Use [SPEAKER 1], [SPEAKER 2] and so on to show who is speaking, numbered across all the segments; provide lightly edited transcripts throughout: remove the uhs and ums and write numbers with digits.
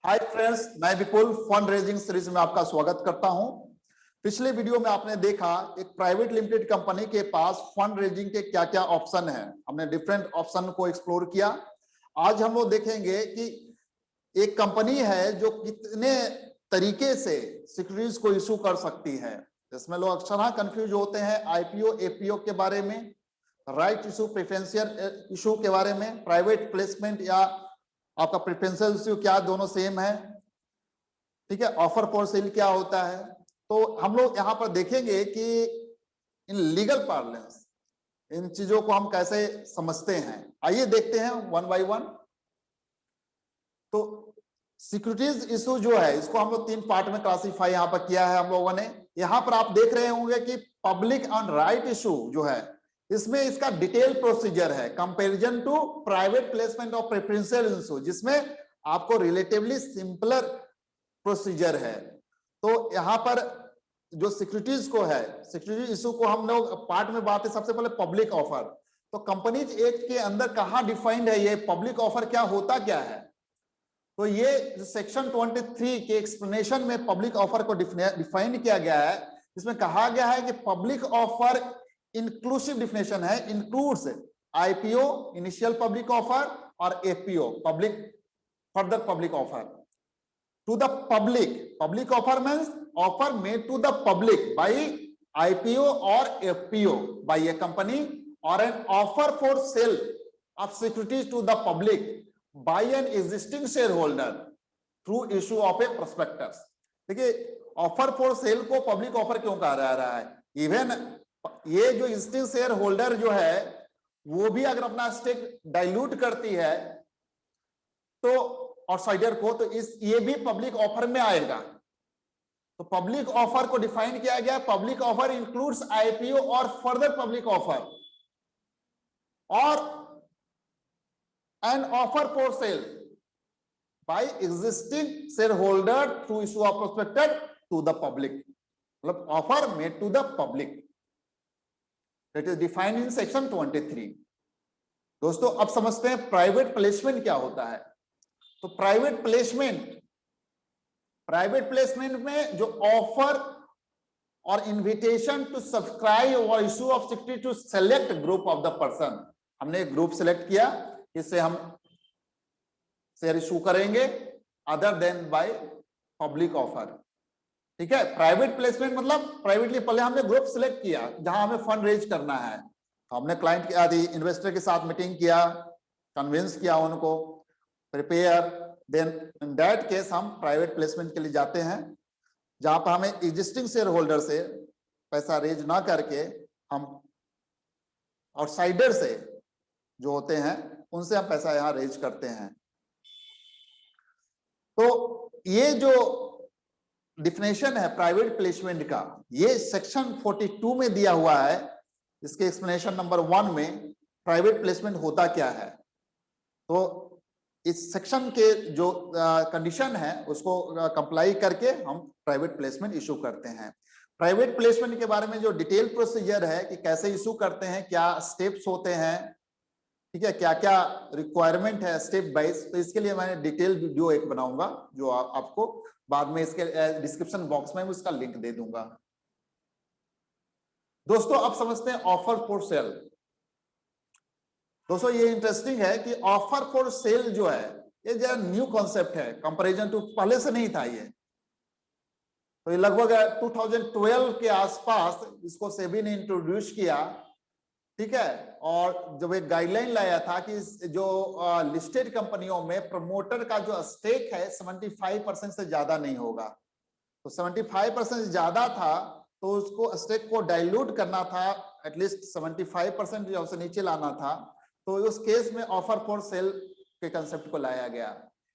[SPEAKER 1] Hi friends, मैं विपुल fund raising series में आपका स्वागत करता हूं। पिछले वीडियो में आपने देखा एक प्राइवेट लिमिटेड कंपनी के पास फंड रेजिंग के क्या क्या ऑप्शन हैं। हमने डिफरेंट ऑप्शन को एक्सप्लोर किया। आज हम लोग देखेंगे कि एक कंपनी है जो कितने तरीके से सिक्योरिटीज को इशू कर सकती है। इसमें लोग अक्सर कंफ्यूज होते हैं आईपीओ एपीओ के बारे में, राइट इशू प्रेफरेंशियल इशू के बारे में, प्राइवेट प्लेसमेंट या आपका प्रेफरेंशियल इशू क्या दोनों सेम है, ठीक है। ऑफर फॉर सेल क्या होता है। तो हम लोग यहाँ पर देखेंगे कि इन लीगल पार्लेंस इन चीजों को हम कैसे समझते हैं। आइए देखते हैं वन बाय वन। तो सिक्योरिटीज इशू जो है इसको हम लोग तीन पार्ट में क्लासीफाई यहाँ पर किया है हम लोगों ने। यहाँ पर आप देख रहे होंगे कि पब्लिक ऑन राइट इशू जो है इसमें इसका डिटेल प्रोसीजर है comparison to private placement of preferential issue, जिसमें आपको रिलेटिवली सिंपलर प्रोसीजर है। तो यहाँ पर जो सिक्योरिटीज को है, सिक्योरिटी इशू को हम लोग पार्ट में बात है। सबसे पहले पब्लिक ऑफर। तो कंपनीज एक्ट के अंदर कहाँ डिफाइंड है ये पब्लिक ऑफर, क्या होता क्या है। तो ये सेक्शन 23 के एक्सप्लेनेशन में पब्लिक ऑफर को डिफाइन किया गया है। इसमें कहा गया है कि पब्लिक ऑफर इंक्लूसिव डिफिनेशन है, includes IPO initial public offer और APO public further public offer to the public. Public offer means offer made to the public by IPO और एपीओ बाय ए कंपनी और an offer for sale of securities to the public by an existing share holder through issue of a prospectus. देखिए offer for sale को public offer क्यों कहा जा रहा है। Even ये जो एग्जिस्टिंग शेयर होल्डर जो है वो भी अगर अपना स्टेक डाइल्यूट करती है तो आउटसाइडर को, तो ये भी पब्लिक ऑफर में आएगा। तो पब्लिक ऑफर को डिफाइन किया गया। पब्लिक ऑफर इंक्लूड्स आईपीओ और फर्दर पब्लिक ऑफर और an offer for sale by existing share holder through issue of prospectus to the public, मतलब offer made to the public. That is defined in section 23। दोस्तों अब समझते हैं private placement क्या होता है। तो प्राइवेट प्लेसमेंट में जो ऑफर और इन्विटेशन टू सब्सक्राइब और issue of security to select group of the person, हमने एक ग्रुप सेलेक्ट किया, इससे हम शेयर इशू करेंगे other than by public offer, ठीक है। प्राइवेट प्लेसमेंट मतलब प्राइवेटली पहले हमने ग्रुप सेलेक्ट किया जहां हमें फंड रेज करना है, तो हमने क्लाइंट आदि इन्वेस्टर के साथ मीटिंग किया, कन्विंस किया उनको, prepare, then in that case हम प्राइवेट प्लेसमेंट के लिए जाते हैं जहां पर हमें एग्जिस्टिंग शेयर होल्डर से पैसा रेज ना करके हम आउटसाइडर से जो होते हैं उनसे हम पैसा यहां रेज करते हैं। तो ये जो डिफिनेशन है प्राइवेट प्लेसमेंट का, ये सेक्शन 42 में दिया हुआ है। इसके एक्सप्लेनेशन नंबर 1 में प्राइवेट प्लेसमेंट होता क्या है। तो इस सेक्शन के जो कंडीशन है उसको कंप्लाई करके हम प्राइवेट प्लेसमेंट इशू करते हैं। प्राइवेट प्लेसमेंट के बारे में जो डिटेल प्रोसीजर है कि कैसे इशू करते हैं, क्या स्टेप्स होते हैं, ठीक है, क्या क्या रिक्वायरमेंट है स्टेप वाइज, तो इसके लिए मैंने डिटेल वीडियो एक बनाऊंगा जो आपको बाद में इसके डिस्क्रिप्शन बॉक्स में उसका लिंक दे दूंगा। दोस्तों अब समझते हैं ऑफर फॉर सेल। दोस्तों ये इंटरेस्टिंग है कि ऑफर फॉर सेल जो है ये जरा न्यू कॉन्सेप्ट है, कंपैरिजन टू पहले से नहीं था ये। तो ये लगभग 2012 के आसपास इसको सेबी ने इंट्रोड्यूस किया, ठीक है। और जब एक गाइडलाइन लाया था कि जो लिस्टेड कंपनियों में प्रमोटर का जो स्टेक है 75% से ज्यादा नहीं होगा। तो 75% ज्यादा था तो उसको स्टेक को डाइल्यूट करना था, एटलीस्ट 75% जो से नीचे लाना था। तो उस केस में ऑफर फॉर सेल के कंसेप्ट को लाया गया।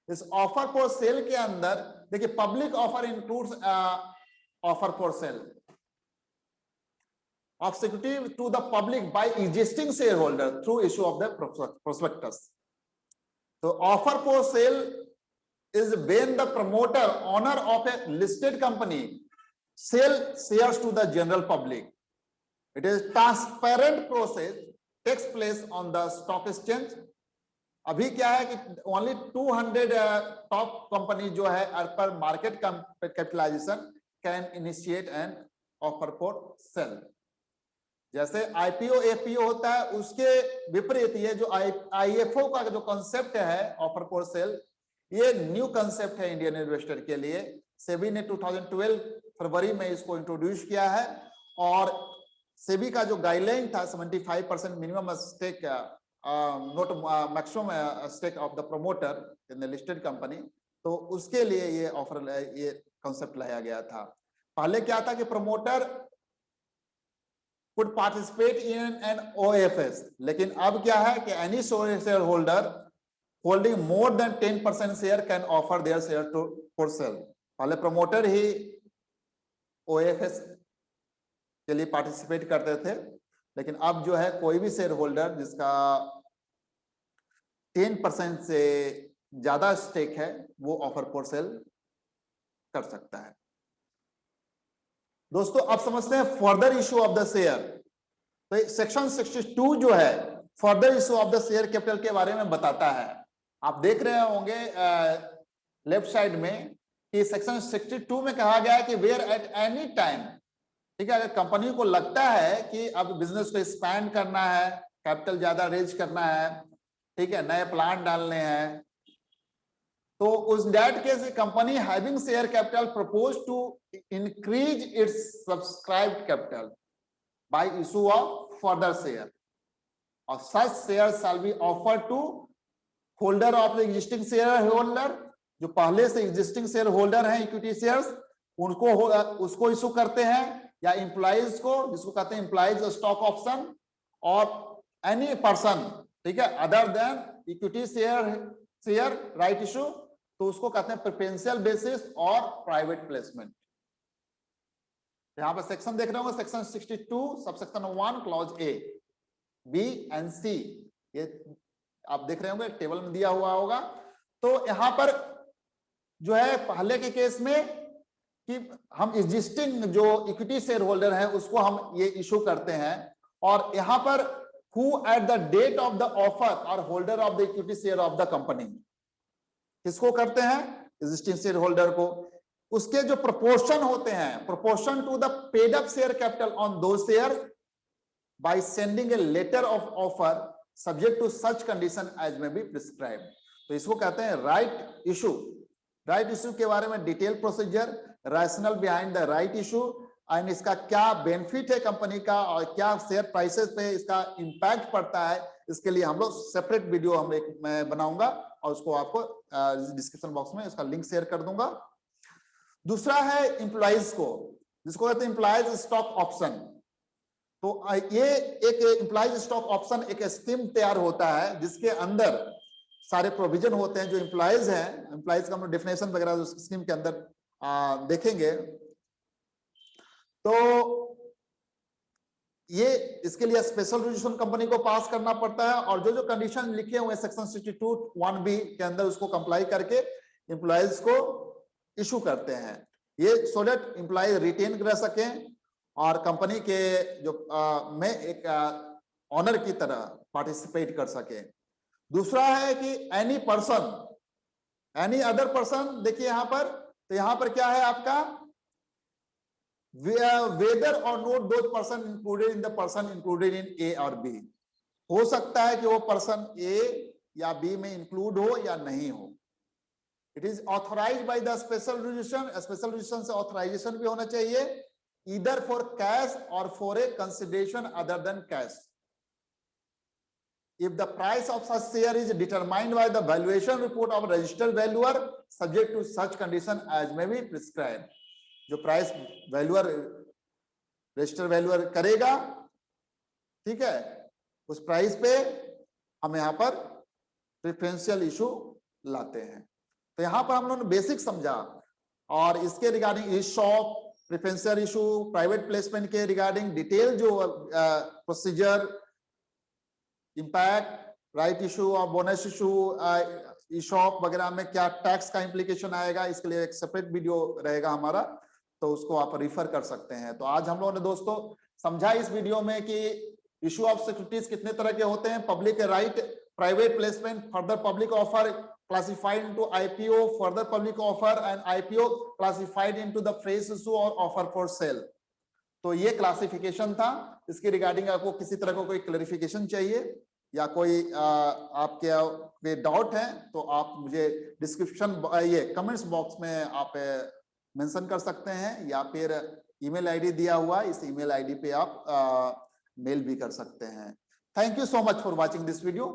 [SPEAKER 1] इस ऑफर फॉर सेल के अंदर देखिए public offer includes offer for cell of security to the public by existing shareholder through issue of the prospectus. So offer for sale is when the promoter owner of a listed company sell shares to the general public. It is transparent process, takes place on the stock exchange अभी क्या है कि only 200 top company जो है पर market capitalisation can initiate an offer for sale. जैसे IPO APO होता है, उसके विपरीत ये जो आईएफओ का जो कॉन्सेप्ट है ऑफर फॉर सेल, ये न्यू कॉन्सेप्ट है इंडियन इन्वेस्टर के लिए। सेबी ने 2012 फरवरी में इसको इंट्रोड्यूस किया है, और सेबी का जो गाइडलाइन था 75% minimum stake note maximum stake of the promoter in the listed company, तो उसके लिए ये ऑफर ये कॉन्सेप्ट लाया गया था। पहले क्या था कि promoter could participate in an OFS, लेकिन अब क्या है कि any share holder holding more than 10% share can offer their share to for sale। पहले प्रमोटर ही OFS के लिए पार्टिसिपेट करते थे, लेकिन अब जो है कोई भी शेयर होल्डर जिसका 10% से ज्यादा स्टेक है वो ऑफर फॉर सेल कर सकता है। दोस्तों अब समझते हैं further issue of the share. तो सेक्शन 62 जो है further issue of the share capital के बारे में बताता है। आप देख रहे होंगे लेफ्ट साइड में कि सेक्शन 62 में कहा गया है कि वेयर एट एनी टाइम, ठीक है, अगर कंपनी को लगता है कि अब बिजनेस को एक्सपैंड करना है, कैपिटल ज्यादा रेज करना है, ठीक है, नए प्लान डालने हैं, तो उस that case company having share capital propose to increase its subscribed capital by issue of further share, और such share shall be offer to holder of the existing share holder, जो पहले से एग्जिस्टिंग शेयर होल्डर हैं equity shares, उनको उसको issue करते हैं, या एम्प्लॉइज को, जिसको कहते हैं एम्प्लॉइज स्टॉक ऑप्शन, और एनी पर्सन, ठीक है, other than equity share right issue, तो उसको कहते हैं प्रेफरेंशियल बेसिस और प्राइवेट प्लेसमेंट। यहां पर सेक्शन देख रहे होंगे, section 62 subsection 1 clause A, B and C, ये आप देख रहे होंगे टेबल में दिया हुआ होगा। तो यहां पर जो है पहले के केस में कि हम एग्जिस्टिंग जो इक्विटी शेयर होल्डर है उसको हम ये इशू करते हैं, और यहां पर who at the date of the offer और holder of the equity share of the company, किसको करते हैं, एग्जिस्टिंग शेयर होल्डर को। उसके जो प्रोपोर्शन होते हैं, proportion to the paid up share capital on those share by sending a letter of offer subject to such condition as may be prescribe, तो इसको कहते हैं राइट इशू। राइट इशू के बारे में detail procedure, rational behind the right issue, and इसका क्या benefit है कंपनी का और क्या शेयर प्राइसेस पे इसका इंपैक्ट पड़ता है, इसके लिए हम लोग सेपरेट वीडियो मैं बनाऊंगा और उसको आपको डिस्क्रिप्शन बॉक्स में उसका लिंक शेयर कर दूंगा। दूसरा है एम्प्लॉइज को, जिसको कहते हैं एम्प्लॉइज स्टॉक ऑप्शन। तो ये एक एम्प्लॉइज स्टॉक ऑप्शन एक स्कीम तैयार होता है जिसके अंदर सारे प्रोविजन होते हैं जो एम्प्लॉइज हैं, एम्प्लॉइज का हम डेफिनेशन वगैरह स्कीम के अंदर देखेंगे। तो ये इसके लिए स्पेशल रेजोल्यूशन कंपनी को पास करना पड़ता है, और जो कंडीशन लिखे हुए सेक्शन 62(1)(b) के अंदर उसको कंप्लाई करके एम्प्लॉइज को इशू करते हैं, ये सो दैट एम्प्लॉय रिटेन रह सकें और कंपनी के जो में एक ऑनर की तरह पार्टिसिपेट कर सके। दूसरा है कि any person, any other person, देखिए यहां पर, तो यहां पर क्या है आपका, whether or not those person included in the person included in A और B, हो सकता है कि वो पर्सन A या B में इंक्लूड हो या नहीं हो। It is authorised by the special resolution, special resolution से ऑथराइजेशन भी होना चाहिए, either for cash or for a consideration other than cash. If the price of such share is determined by the valuation report of registered valuer subject to such condition as may be prescribed, जो price valuer register valuer करेगा, ठीक है, उस price पे हम यहाँ पर preferential issue लाते हैं। तो यहाँ पर हम लोगों ने बेसिक समझा, और इसके रिगार्डिंग इस shop preferential issue, private placement के रिगार्डिंग डिटेल जो प्रोसीजर, इंपैक्ट, राइट इशू और बोनस इशू, ई-शॉप वगैरह में क्या टैक्स का इंप्लीकेशन आएगा, इसके लिए एक सेपरेट वीडियो रहेगा हमारा, तो उसको आप रिफर कर सकते हैं। तो आज हम लोगों ने दोस्तों समझा इस वीडियो में कि इशू ऑफ सिक्योरिटीज कितने तरह के होते हैं, public right private placement, further public offer classified into IPO, further public offer and IPO classified into the fresh issue और offer for sale। तो ये क्लासिफिकेशन था। इसके रिगार्डिंग आपको किसी तरह का कोई क्लैरिफिकेशन चाहिए या कोई आपके डाउट है तो आप मुझे डिस्क्रिप्शन ये कमेंट्स बॉक्स में आप मेंशन कर सकते हैं या फिर ईमेल आईडी दिया हुआ, इस ईमेल आईडी पे आप मेल भी कर सकते हैं। Thank you so much for watching this video.